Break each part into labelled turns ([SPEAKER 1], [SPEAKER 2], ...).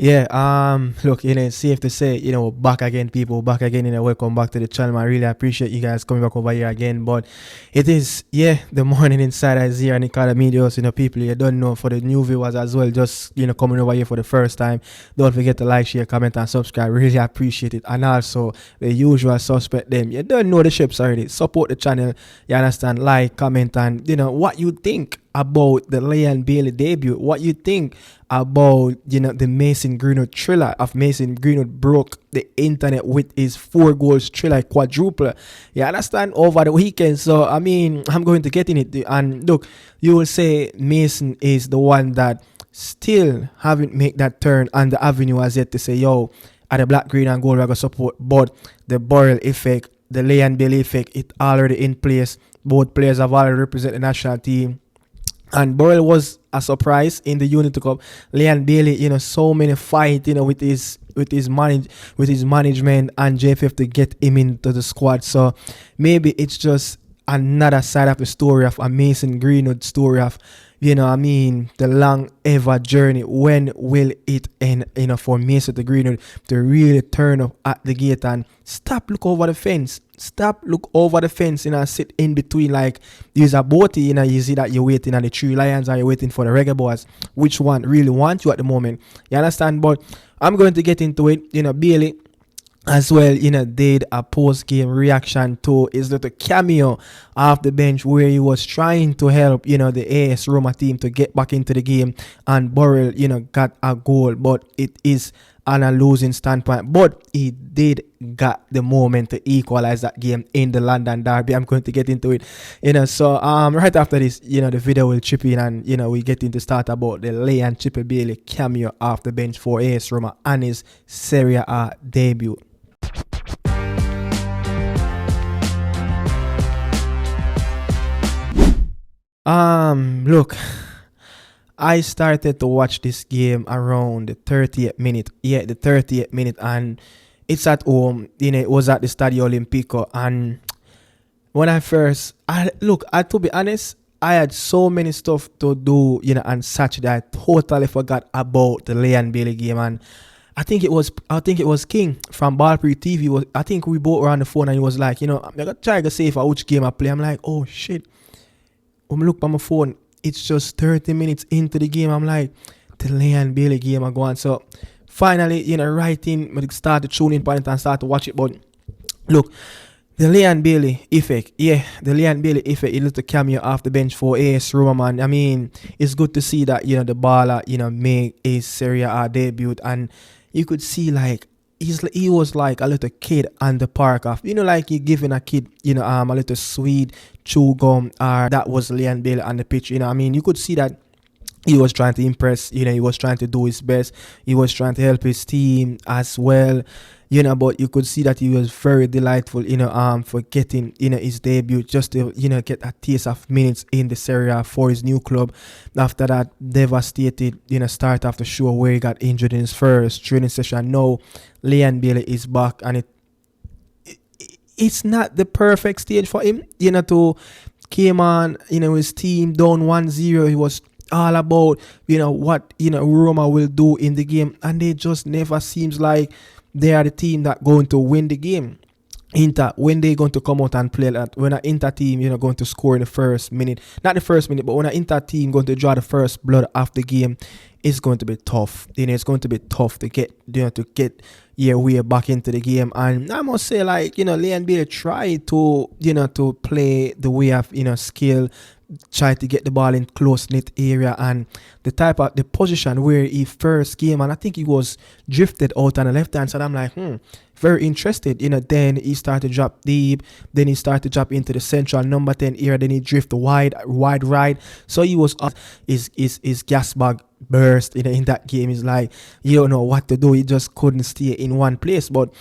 [SPEAKER 1] Yeah, look, it's safe to say, back again, people, back again, welcome back to the channel. I really appreciate you guys coming back over here again. But it is, the morning inside is here, Nicardo Media House, people you don't know, for the new viewers as well, just, coming over here for the first time, don't forget to like, share, comment, and subscribe. Really appreciate it. And also, the usual suspect, them, you don't know the ships already, support the channel, you understand, like, comment, and, what you think about the Leon Bailey debut, what you think about the Mason Greenwood thriller of Mason Greenwood broke the internet with his 4 goals thriller quadruple. You understand, over the weekend. So I mean, I'm going to get in it, and look, you will say Mason is the one that still haven't made that turn, and the avenue has yet to say, yo, at the black, green, and gold we're gonna support. But the Burrell effect, the Leon Bailey effect, it already in place. Both players have already represented the national team. And Burrell was a surprise in the Unity Cup. Leon Bailey, so many fight, with his management and JFF to get him into the squad. So maybe it's just another side of the story of a Mason Greenwood story of, the long ever journey. When will it end, for Mason to Greenwood to really turn up at the gate and stop look over the fence? Stop look over the fence, sit in between like there's a boaty, you see that you're waiting on the 3 Lions or you're waiting for the reggaeboyz. Which one really want you at the moment? You understand? But I'm going to get into it. Bailey as well, did a post-game reaction to his little cameo off the bench where he was trying to help, the AS Roma team to get back into the game, and Burrell, got a goal, but it is on a losing standpoint, but he did got the moment to equalize that game in the London derby. I'm going to get into it, so right after this, the video will chip in, and we get into start about the Leon Chippy Bailey cameo off the bench for AS Roma and his Serie A debut. Look, I started to watch this game around the 30th minute. Yeah, the 30th minute, and it's at home. It was at the Stadio Olimpico. And when to be honest, I had so many stuff to do, on Saturday. I totally forgot about the Leon Bailey game, and I think it was King from Ballpree TV. I think we both were on the phone, and he was like, I'm gonna try to say for which game I play. I'm like, oh shit. When I look on my phone, it's just 30 minutes into the game. I'm like, the Leon Bailey game I go on. So finally, right in, I start to tune in point and start to watch it. But look, the Leon Bailey effect, the Leon Bailey effect, a little cameo off the bench for AS Roma, man. I mean, it's good to see that, the baller, make a Serie A debut, and you could see like he was like a little kid on the park of, like you giving a kid, a little sweet chew gum, or that was Leon Bailey on the pitch. I mean, you could see that he was trying to impress, he was trying to do his best, he was trying to help his team as well, but you could see that he was very delightful, for getting, his debut, just to, get a taste of minutes in the Serie A for his new club. After that devastated, start of the show where he got injured in his first training session. Now, Leon Bailey is back, and it's not the perfect stage for him, to came on, his team down 1-0. He was all about, what, Roma will do in the game, and they just never seems like they are the team that going to win the game. Inter, when they going to come out and play that, when an Inter team, going to score in the first minute, not the first minute, but when an Inter team going to draw the first blood of the game, it's going to be tough. It's going to be tough to get, to get your way back into the game. And I must say, like, Leon Bailey tried to, to play the way of, skill, try to get the ball in close-knit area, and the type of the position where he first came, and I think he was drifted out on the left-hand side. I'm like, very interested. Then he started to drop deep, then he started to drop into the central number 10 area, then he drift wide right. So he was his gas bag burst in that game. Is like, you don't know what to do. He just couldn't stay in one place. But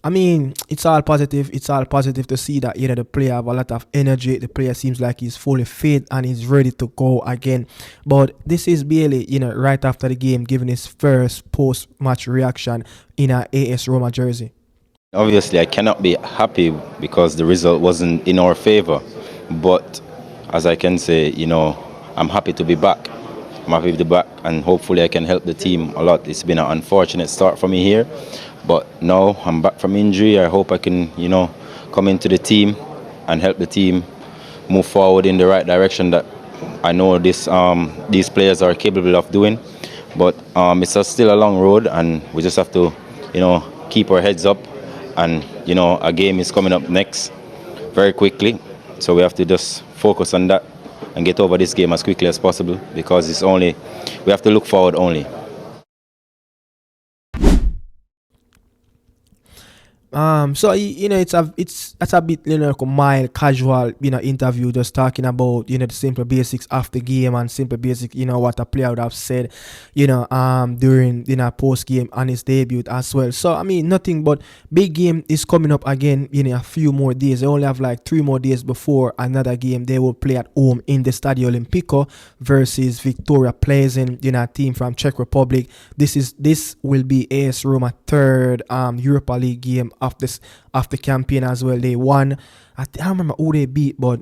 [SPEAKER 1] I mean, it's all positive. It's all positive to see that the player have a lot of energy. The player seems like he's fully fit and he's ready to go again. But this is Bailey, right after the game, giving his first post-match reaction in a AS Roma jersey.
[SPEAKER 2] Obviously, I cannot be happy because the result wasn't in our favor. But as I can say, I'm happy to be back. I'm happy with the back, and hopefully I can help the team a lot. It's been an unfortunate start for me here, but now I'm back from injury. I hope I can, come into the team and help the team move forward in the right direction that I know these players are capable of doing. But it's still a long road, and we just have to, keep our heads up. And a game is coming up next very quickly, so we have to just focus on that and get over this game as quickly as possible, because we have to look forward only.
[SPEAKER 1] So it's a bit like a mild casual interview, just talking about the simple basics of the game and simple basic what a player would have said during post game on his debut as well. So I mean, nothing but big game is coming up again in a few more days. They only have like 3 more days before another game. They will play at home in the Stadio Olimpico versus Victoria Plzeň, a team from Czech Republic. This will be AS Roma third Europa League game of the campaign as well. They won. I don't remember who they beat, but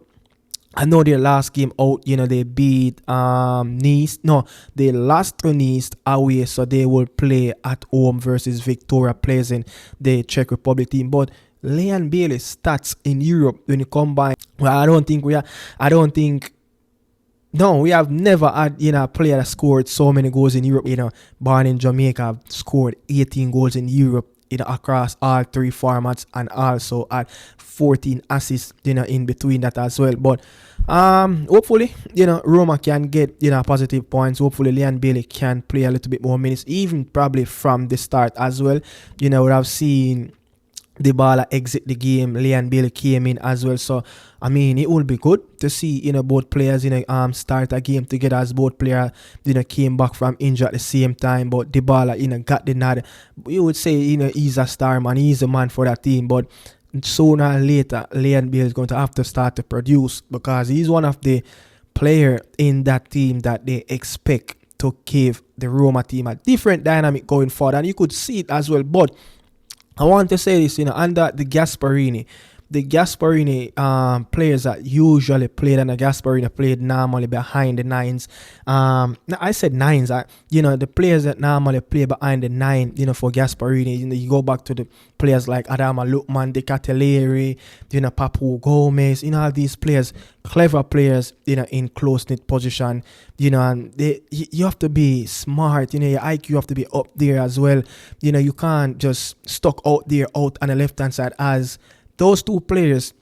[SPEAKER 1] I know their last game out, they beat Nice. No, they lost to Nice away, so they will play at home versus Victoria Plzeň, the Czech Republic team. But Leon Bailey's stats in Europe when you combine, well, we have never had a player that scored so many goals in Europe. Born in Jamaica, scored 18 goals in Europe across all 3 formats, and also at 14 assists in between that as well. But hopefully Roma can get positive points. Hopefully Leon Bailey can play a little bit more minutes, even probably from the start as well. We have seen Dybala exit the game, Leon Bailey came in as well. So I mean, it will be good to see both players start a game together, as both players came back from injury at the same time. But Dybala got the nod. You would say he's a star man, he's a man for that team. But sooner or later Leon Bailey is going to have to start to produce, because he's one of the player in that team that they expect to give the Roma team a different dynamic going forward, and you could see it as well. But I want to say this, under the Gasparini players that usually played, and the Gasparini played normally behind the nines. I said nines. The players that normally play behind the 9, for Gasparini. You go back to the players like Adama Lukman, De Catelleri, Papu Gomez. All these players, clever players, in close knit position. And you have to be smart. Your IQ have to be up there as well. You can't just stuck out there out on the left hand side, as those 2 players,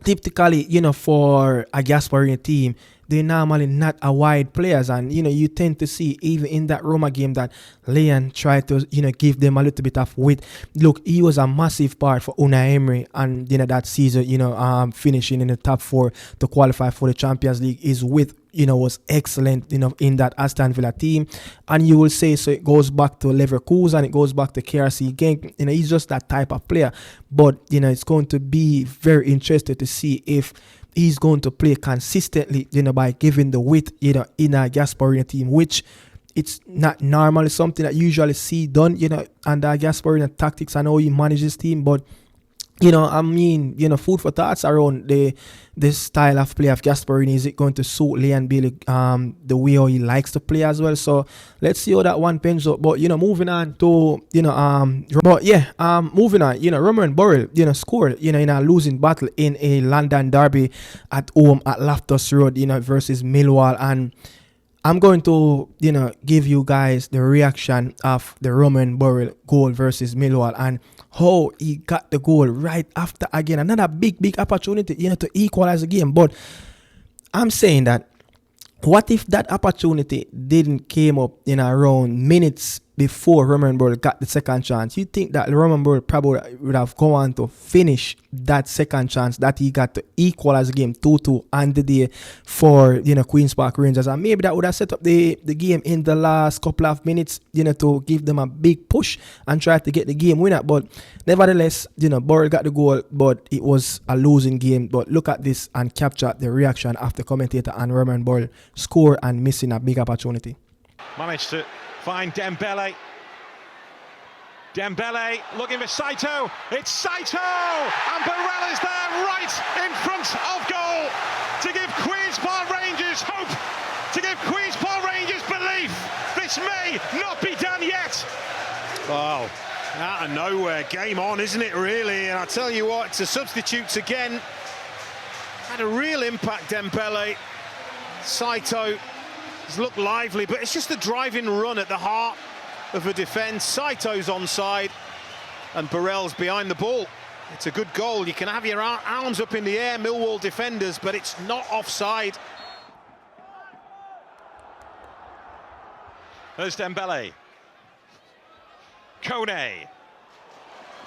[SPEAKER 1] typically, for a Gasparini team, they're normally not a wide players. And, you tend to see even in that Roma game that Leon tried to, give them a little bit of width. Look, he was a massive part for Unai Emery, and, that season, finishing in the top 4 to qualify for the Champions League. His width, was excellent, in that Aston Villa team. And you will say, so it goes back to Leverkusen, it goes back to KRC Genk. He's just that type of player. But, it's going to be very interesting to see if he's going to play consistently, by giving the width, in a Gasparini team, which it's not normally something that you usually see done, under Gasparini tactics and how he manages his team. But food for thoughts around this style of play of Gasparini. Is it going to suit Leon Bailey the way how he likes to play as well? So let's see how that one pans out. But moving on to Romaine Burrell scored in a losing battle in a London derby at home at Loftus Road versus Millwall. And I'm going to, give you guys the reaction of the Romaine Burrell goal versus Millwall, and how he got the goal right after, again, another big opportunity, to equalize the game. But I'm saying that, what if that opportunity didn't came up in around minutes before Romaine Burrell got the second chance? You think that Romaine Burrell probably would have gone on to finish that second chance that he got to equalize the game 2-2 on the day for Queen's Park Rangers, and maybe that would have set up the game in the last couple of minutes to give them a big push and try to get the game winner. But nevertheless, Burrell got the goal, but it was a losing game. But look at this and capture the reaction of the commentator and Romaine Burrell score and missing a big opportunity.
[SPEAKER 3] Managed to find Dembele. Dembele looking for Saito. It's Saito! And Burrell is there right in front of goal to give Queen's Park Rangers hope, to give Queen's Park Rangers belief. may not be done yet. Wow, out of nowhere, game on, isn't it, really? And I tell you what, it's the substitutes again. Had a real impact, Dembele. Saito has looked lively, but it's just the driving run at the heart of a defence. Saito's onside, and Burrell's behind the ball. It's a good goal. You can have your arms up in the air, Millwall defenders, but it's not offside. There's Dembele. Kone.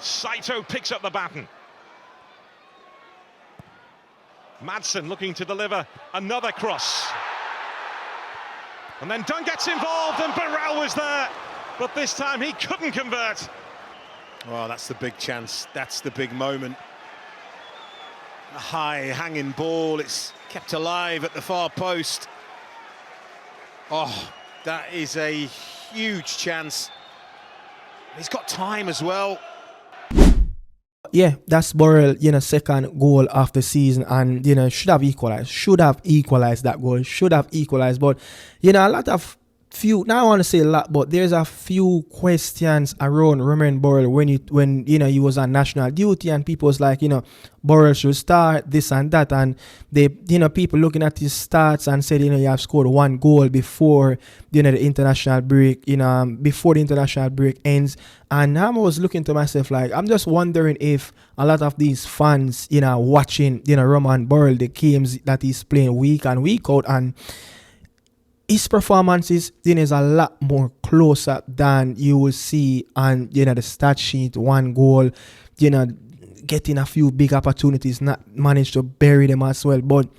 [SPEAKER 3] Saito picks up the baton. Madsen looking to deliver another cross. And then Dunn gets involved, and Burrell was there, but this time he couldn't convert. Well, that's the big chance. That's the big moment. A high hanging ball. It's kept alive at the far post. Oh, that is a huge chance. He's got time as well.
[SPEAKER 1] Yeah, that's Burrell, second goal of the season, and should have equalized that goal, but a lot of now I want to say a lot, but there's a few questions around Romaine Burrell when he was on national duty, and people was like, Burrell should start this and that, and they people looking at his stats and said, you have scored one goal before the international break, before the international break ends. And I was looking to myself like, I'm just wondering if a lot of these fans watching Romaine Burrell, the games that he's playing week in, week out, and his performances is a lot more closer than you will see on the stat sheet. One goal, getting a few big opportunities, not managed to bury them as well. But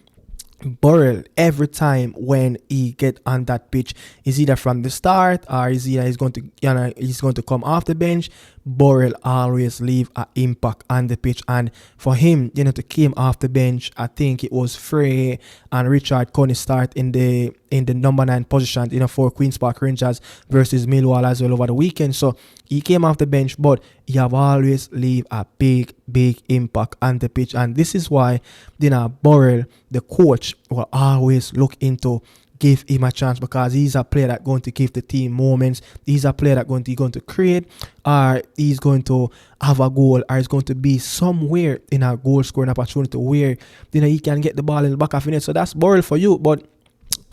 [SPEAKER 1] Burrell, every time when he get on that pitch, is either from the start or is either he's going to come off the bench. Burrell always leave an impact on the pitch, and for him, to came off the bench, I think it was Frey and Richard Coney start in the number 9 position, for Queen's Park Rangers versus Millwall as well over the weekend. So he came off the bench, but he have always leave a big impact on the pitch, and this is why Burrell, the coach, will always look into give him a chance, because he's a player that's going to give the team moments. He's a player that's going to create, or he's going to have a goal, or he's going to be somewhere in a goal scoring opportunity where he can get the ball in the back of the net. So that's Burrell for you. But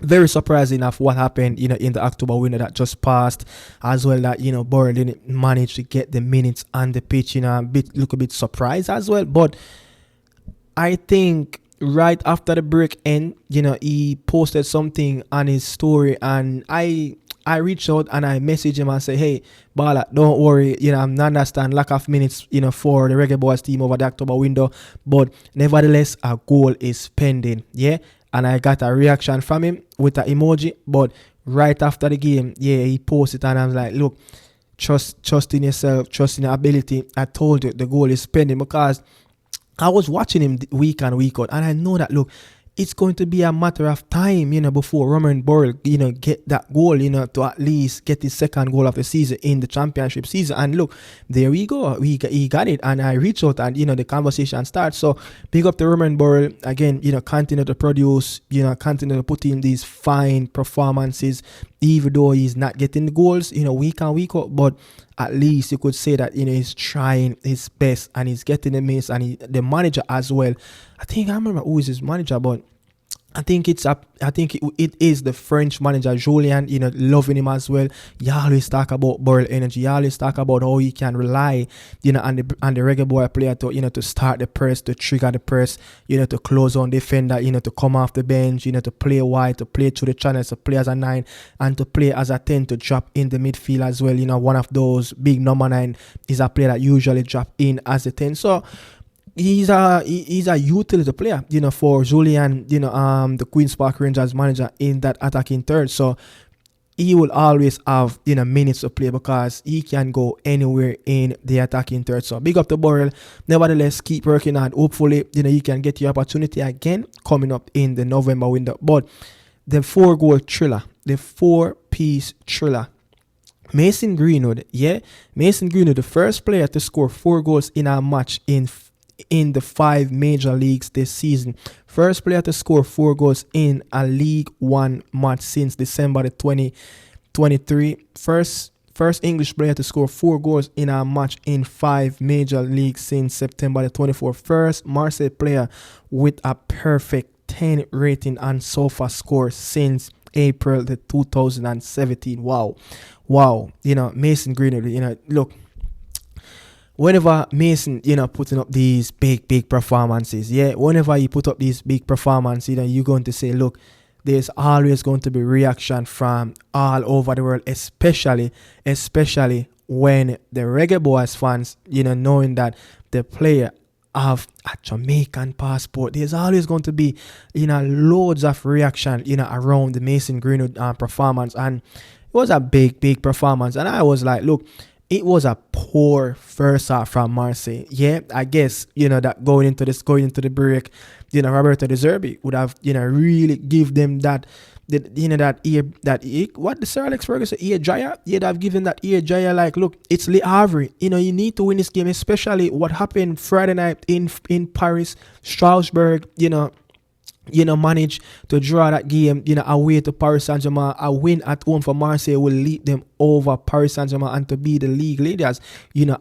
[SPEAKER 1] very surprising of what happened in the October window that just passed as well, that Burrell didn't manage to get the minutes on the pitch. Look a bit surprised as well. But I think right after the break end, he posted something on his story, and I reached out and I messaged him and said, hey, Bala, don't worry, I understand lack of minutes, for the reggaeboyz team over the October window, but nevertheless, a goal is pending, yeah? And I got a reaction from him with an emoji, but right after the game, yeah, he posted, and I was like, look, trust in yourself, trust in your ability. I told you the goal is pending, because I was watching him week in, week out, and I know that, look, it's going to be a matter of time, before Romaine Burrell, get that goal, to at least get his second goal of the season in the championship season. And look, there we go. He got it, and I reached out, and, the conversation starts. So big up to Romaine Burrell again, continue to produce, continue to put in these fine performances, even though he's not getting the goals, week in, week out, but at least you could say that, he's trying his best and he's getting the minutes, and the manager as well. I think I remember who is his manager, but I think it is the French manager, Julien, loving him as well. He always talk about Burrell energy. He always talk about how he can rely, on the reggaeboyz player to, to start the press, to trigger the press, to close on defender, to come off the bench, to play wide, to play through the channels, to play as a 9, and to play as a 10, to drop in the midfield as well. One of those big number 9 is a player that usually drop in as a 10. So he's a utility player, for Julian, the Queen's Park Rangers manager in that attacking third. So he will always have, minutes to play, because he can go anywhere in the attacking third. So big up to Burrell. Nevertheless, keep working hard. Hopefully, you can get your opportunity again coming up in the November window. But the 4-goal thriller, the 4-piece thriller, Mason Greenwood, the first player to score 4 goals in a match in the 5 major leagues this season. First player to score 4 goals in a League One match since December the 23. First English player to score 4 goals in a match in 5 major leagues since September the 24th. First Marseille player with a perfect 10 rating and SOFA score since April the 2017. Wow. Mason Greenwood, look, whenever Mason, putting up these big performances, whenever you put up these big performances, you're going to say, look, there's always going to be reaction from all over the world, especially when the reggaeboyz fans, knowing that the player have a Jamaican passport. There's always going to be, loads of reaction, around the Mason Greenwood performance. And it was a big performance. And I was like, look, it was a poor first half from Marseille. Yeah, I guess, that going into the break, Roberto De Zerbi would have, really give them that, what the Sir Alex Ferguson, ear Jaya, they'd have given that ear Jaya, like, look, it's Le Havre. You need to win this game, especially what happened Friday night in Paris, Strasbourg, manage to draw that game, away to Paris Saint-Germain. A win at home for Marseille will lead them over Paris Saint-Germain and to be the league leaders,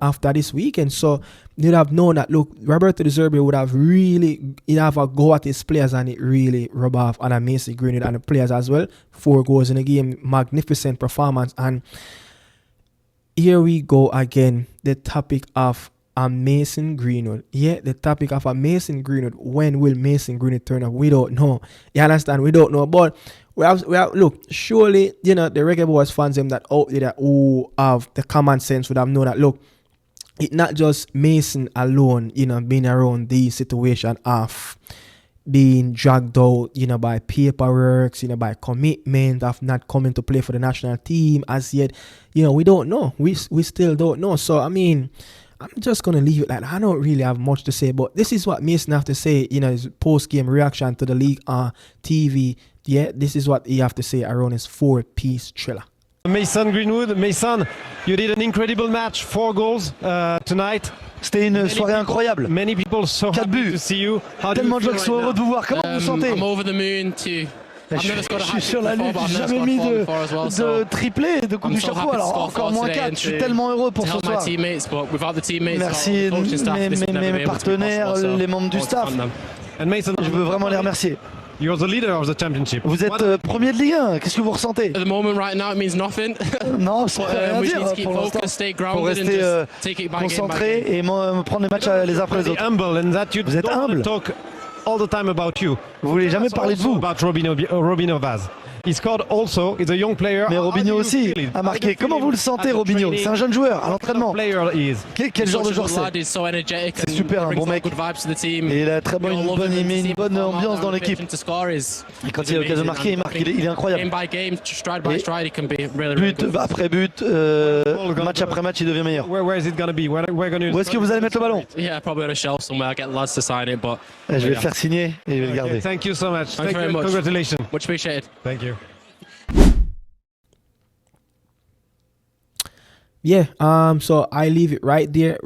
[SPEAKER 1] after this weekend. So you'd have known that, look, Roberto De Zerbi would have really, have a go at his players, and it really rub off on a Mason Greenwood and the players as well. 4 goals in a game, magnificent performance. And here we go again, the topic of a Mason Greenwood. Yeah, the topic of a Mason Greenwood. When will Mason Greenwood turn up? We don't know. You understand? We don't know. But we have look, surely, the reggaeboyz fans them that out there who have the common sense would have known that, look, it's not just Mason alone, being around the situation of being dragged out, by paperwork, by commitment of not coming to play for the national team as yet. We don't know. We still don't know. So, I mean, I'm just going to leave it like that. I don't really have much to say, but this is what Mason have to say, his post-game reaction to the league TV. Yeah, this is what he have to say around his 4-piece thriller.
[SPEAKER 4] Mason Greenwood, Mason, you did an incredible match, 4 goals tonight.
[SPEAKER 5] C'était une soirée incroyable.
[SPEAKER 4] Many people so happy to see you.
[SPEAKER 5] Tellement de gens qui sont heureux de vous voir. Comment vous vous sentez?
[SPEAKER 6] I'm over the moon too.
[SPEAKER 5] Je suis sur la lune, j'ai jamais mis de triplé, de coup du chapeau, alors encore moins 4. Je suis tellement heureux pour ce soir. Merci mes partenaires, les membres du staff. Je veux vraiment les remercier.
[SPEAKER 4] You're the leader of the championship.
[SPEAKER 5] Vous êtes premier de Ligue 1, qu'est-ce que vous ressentez?
[SPEAKER 6] At the moment right now it means nothing.
[SPEAKER 5] Non, ça veut rien dire pour l'instant. Faut rester concentré et prendre les matchs les uns après les autres. Vous êtes humble.
[SPEAKER 4] All the time about you.
[SPEAKER 5] Vous voulez jamais parler de vous.
[SPEAKER 4] About Robinho Vaz. He scored also. He's a young player.
[SPEAKER 5] Mais Robinho aussi a marqué. Comment vous le sentez, Robinho? C'est un jeune joueur à l'entraînement. Quel genre de joueur c'est? C'est super, un bon mec. Et il a très bonne ambiance dans l'équipe. Et quand il a l'occasion de marquer, il marque. Il est incroyable. But après but, match après match, il devient meilleur.
[SPEAKER 4] Where is it gonna be?
[SPEAKER 5] Où est-ce que vous allez mettre le ballon?
[SPEAKER 6] Probably on a shelf somewhere. Get lads to sign it, but
[SPEAKER 5] je vais le faire signer et je vais le garder.
[SPEAKER 4] Thank you so much.
[SPEAKER 6] Thank you very much.
[SPEAKER 4] Congratulations.
[SPEAKER 6] Much appreciated.
[SPEAKER 4] Thank you.
[SPEAKER 1] Yeah, so I leave it right there.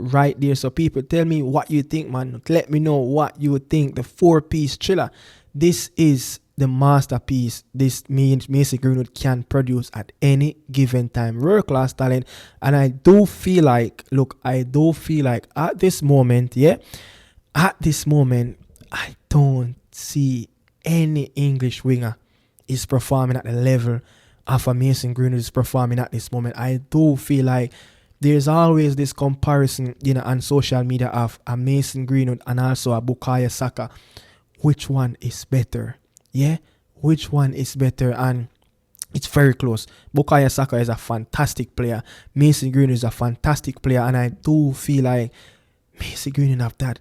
[SPEAKER 1] So people, tell me what you think, man. Let me know what you think. The 4-piece thriller. This is the masterpiece this Mason Greenwood can produce at any given time. World class talent. And I do feel like at this moment, I don't see any English winger is performing at the level of a Mason Greenwood is performing at this moment. I do feel like there's always this comparison, on social media of a Mason Greenwood and also a Bukayo Saka. Which one is better? Yeah? Which one is better? And it's very close. Bukayo Saka is a fantastic player. Mason Greenwood is a fantastic player. And I do feel like Mason Greenwood have that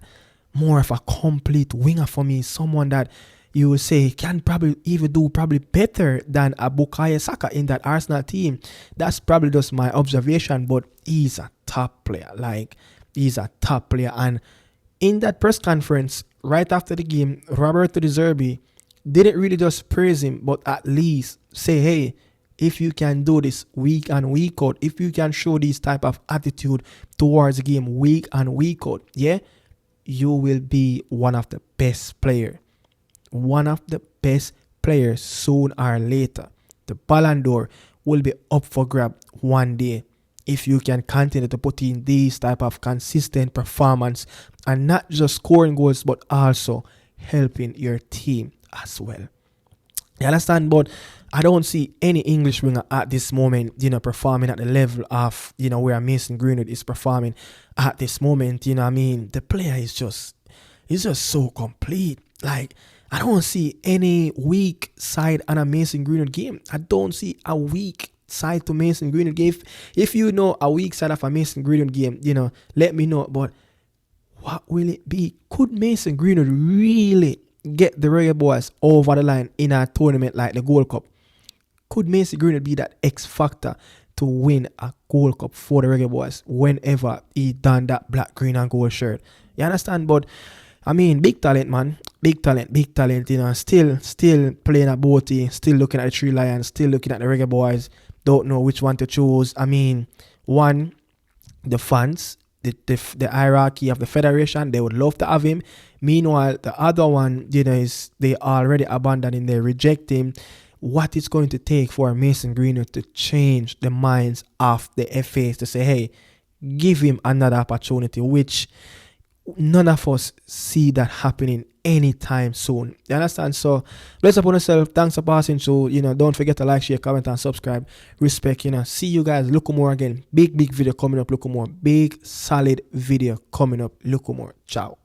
[SPEAKER 1] more of a complete winger for me. Someone that you would say can probably even do better than a Bukayo Saka in that Arsenal team. That's probably just my observation, but he's a top player. And in that press conference, right after the game, Roberto De Zerbi didn't really just praise him, but at least say, hey, if you can do this week in, week out, if you can show this type of attitude towards the game week in, week out, you will be one of the best players. One of the best players soon or later. The Ballon d'Or will be up for grab one day if you can continue to put in these type of consistent performance and not just scoring goals but also helping your team as well. You understand? But I don't see any English winger at this moment, performing at the level of, where Mason Greenwood is performing at this moment. The player is just so complete. Like, I don't see any weak side on a Mason Greenwood game. I don't see a weak side to Mason Greenwood game. If you know a weak side of a Mason Greenwood game, let me know. But what will it be? Could Mason Greenwood really get the reggaeboyz over the line in a tournament like the Gold Cup? Could Mason Greenwood be that X factor to win a Gold Cup for the reggaeboyz whenever he done that black, green and gold shirt? You understand? But big talent, man. Big talent. Still playing at Boaty, still looking at the Three Lions, still looking at the reggaeboyz. Don't know which one to choose. One, the fans, the hierarchy of the federation, they would love to have him. Meanwhile, the other one, is they already abandoning, they reject him. What it's going to take for Mason Greenwood to change the minds of the FAs to say, hey, give him another opportunity, which none of us see that happening anytime soon. You understand? So bless upon yourself. Thanks for passing through. Don't forget to like, share, comment, and subscribe. Respect. See you guys. Look more again. Big video coming up. Look more. Big solid video coming up. Look more. Ciao.